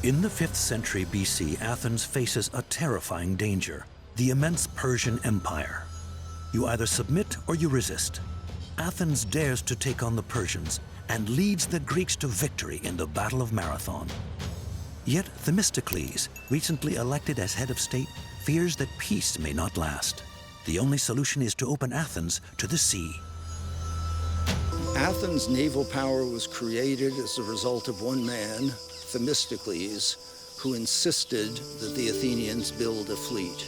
In the 5th century BC, Athens faces a terrifying danger, the immense Persian Empire. You either submit or you resist. Athens dares to take on the Persians and leads the Greeks to victory in the Battle of Marathon. Yet Themistocles, recently elected as head of state, fears that peace may not last. The only solution is to open Athens to the sea. Athens' naval power was created as a result of one man, Themistocles, who insisted that the Athenians build a fleet.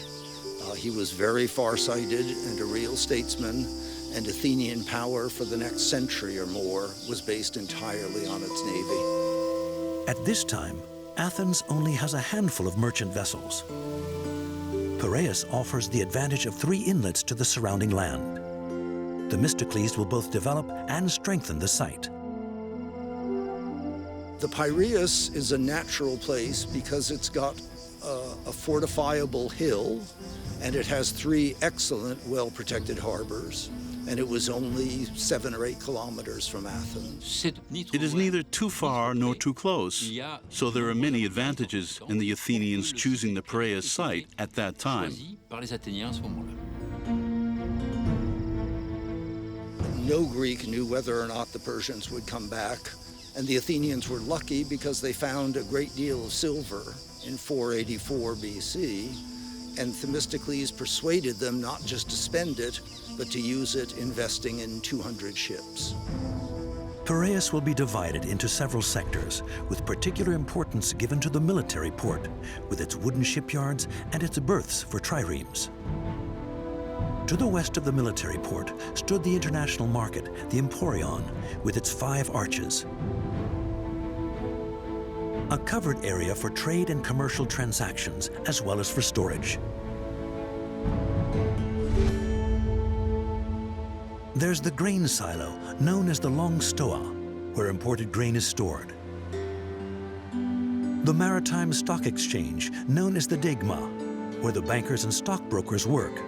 He was very farsighted and a real statesman, and Athenian power for the next century or more was based entirely on its navy. At this time, Athens only has a handful of merchant vessels. Piraeus offers the advantage of 3 inlets to the surrounding land. Themistocles will both develop and strengthen the site. The Piraeus is a natural place because it's got a fortifiable hill, and it has 3 excellent, well-protected harbors, and it was only 7 or 8 kilometers from Athens. It is neither too far nor too close, so there are many advantages in the Athenians choosing the Piraeus site at that time. No Greek knew whether or not the Persians would come back, and the Athenians were lucky because they found a great deal of silver in 484 BC, and Themistocles persuaded them not just to spend it, but to use it investing in 200 ships. Piraeus will be divided into several sectors, with particular importance given to the military port, with its wooden shipyards and its berths for triremes. To the west of the military port stood the international market, the Emporion, with its 5 arches. A covered area for trade and commercial transactions, as well as for storage. There's the grain silo, known as the Long Stoa, where imported grain is stored. The maritime stock exchange, known as the Degma, where the bankers and stockbrokers work.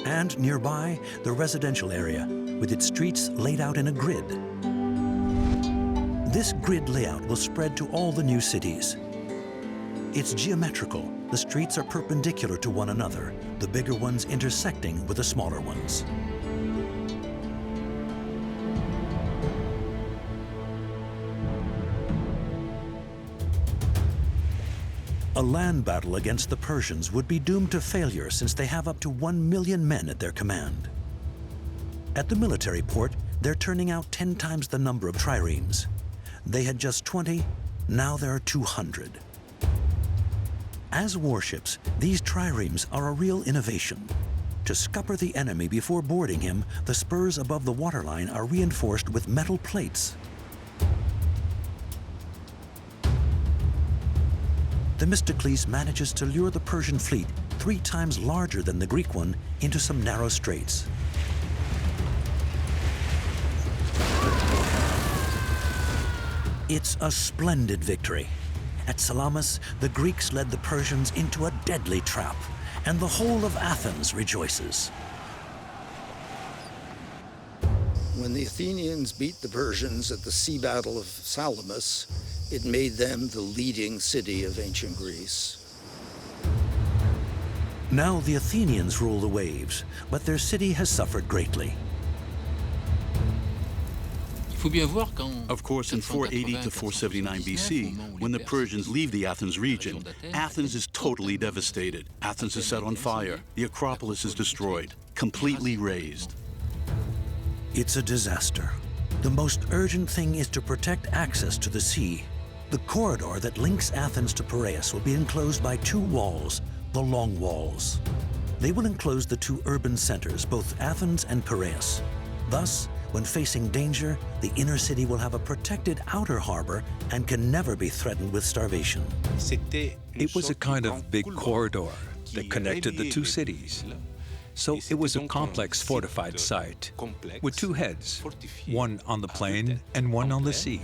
And nearby, the residential area, with its streets laid out in a grid. This grid layout will spread to all the new cities. It's geometrical. The streets are perpendicular to one another, the bigger ones intersecting with the smaller ones. A land battle against the Persians would be doomed to failure since they have up to 1 million men at their command. At the military port, they're turning out 10 times the number of triremes. They had just 20, now there are 200. As warships, these triremes are a real innovation. To scupper the enemy before boarding him, the spurs above the waterline are reinforced with metal plates. Themistocles manages to lure the Persian fleet, 3 times larger than the Greek one, into some narrow straits. It's a splendid victory. At Salamis, the Greeks led the Persians into a deadly trap, and the whole of Athens rejoices. When the Athenians beat the Persians at the sea battle of Salamis, it made them the leading city of ancient Greece. Now the Athenians rule the waves, but their city has suffered greatly. Of course, in 480 to 479 BC, when the Persians leave the Athens region, Athens is totally devastated. Athens is set on fire. The Acropolis is destroyed, completely razed. It's a disaster. The most urgent thing is to protect access to the sea. The corridor that links Athens to Piraeus will be enclosed by 2 walls, the Long Walls. They will enclose the 2 urban centers, both Athens and Piraeus. Thus, when facing danger, the inner city will have a protected outer harbor and can never be threatened with starvation. It was a kind of big corridor that connected the 2 cities. So it was a complex fortified site with 2 heads, one on the plain and one on the sea.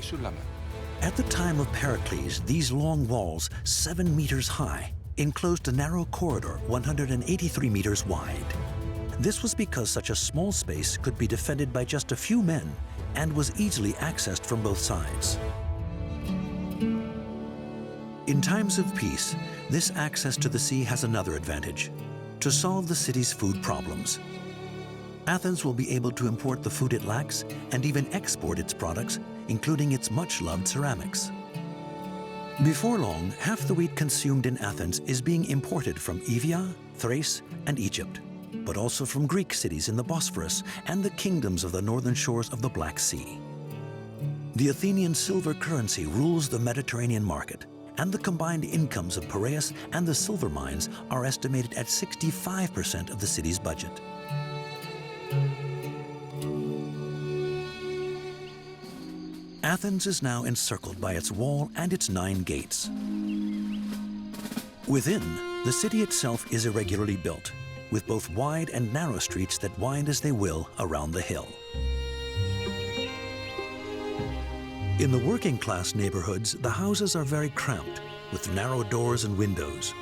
At the time of Pericles, these long walls, 7 meters high, enclosed a narrow corridor 183 meters wide. This was because such a small space could be defended by just a few men and was easily accessed from both sides. In times of peace, this access to the sea has another advantage: to solve the city's food problems. Athens will be able to import the food it lacks and even export its products, including its much-loved ceramics. Before long, half the wheat consumed in Athens is being imported from Evia, Thrace, and Egypt, but also from Greek cities in the Bosphorus and the kingdoms of the northern shores of the Black Sea. The Athenian silver currency rules the Mediterranean market, and the combined incomes of Piraeus and the silver mines are estimated at 65% of the city's budget. Athens is now encircled by its wall and its 9 gates. Within, the city itself is irregularly built, with both wide and narrow streets that wind as they will around the hill. In the working-class neighborhoods, the houses are very cramped, with narrow doors and windows.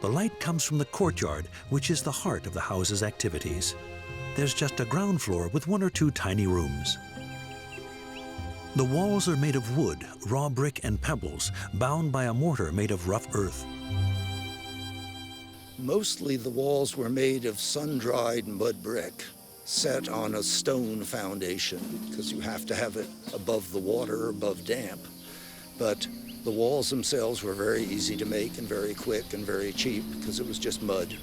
The light comes from the courtyard, which is the heart of the house's activities. There's just a ground floor with 1 or 2 tiny rooms. The walls are made of wood, raw brick, and pebbles, bound by a mortar made of rough earth. Mostly the walls were made of sun-dried mud brick, set on a stone foundation, because you have to have it above the water, above damp. But the walls themselves were very easy to make and very quick and very cheap, because it was just mud.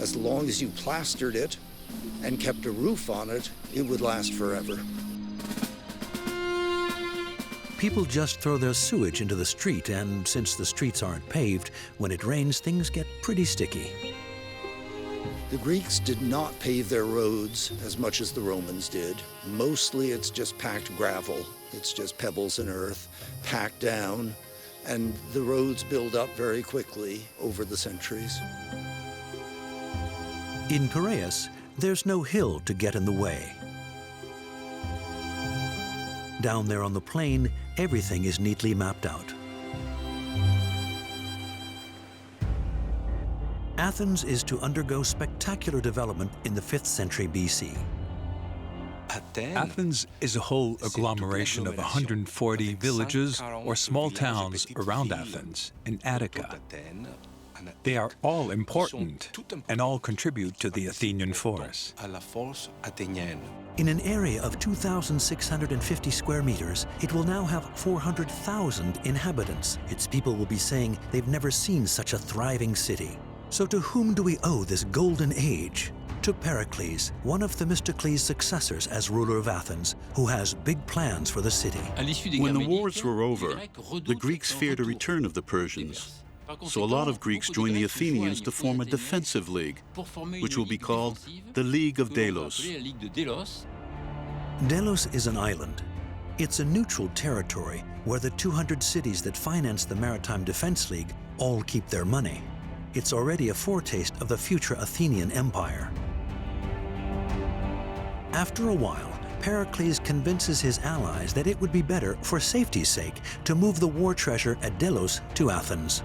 As long as you plastered it and kept a roof on it, it would last forever. People just throw their sewage into the street, and since the streets aren't paved, when it rains, things get pretty sticky. The Greeks did not pave their roads as much as the Romans did. Mostly it's just packed gravel. It's just pebbles and earth packed down, and the roads build up very quickly over the centuries. In Piraeus, there's no hill to get in the way. Down there on the plain, everything is neatly mapped out. Athens is to undergo spectacular development in the 5th century BC. Athens is a whole agglomeration of 140 villages or small towns around Athens in Attica. They are all important and all contribute to the Athenian force. In an area of 2,650 square meters, it will now have 400,000 inhabitants. Its people will be saying they've never seen such a thriving city. So to whom do we owe this golden age? To Pericles, one of Themistocles' successors as ruler of Athens, who has big plans for the city. When the wars were over, the Greeks feared a return of the Persians. So a lot of Greeks joined the Athenians to form a defensive league, which will be called the League of Delos. Delos is an island. It's a neutral territory where the 200 cities that finance the Maritime Defense League all keep their money. It's already a foretaste of the future Athenian Empire. After a while, Pericles convinces his allies that it would be better, for safety's sake, to move the war treasure at Delos to Athens.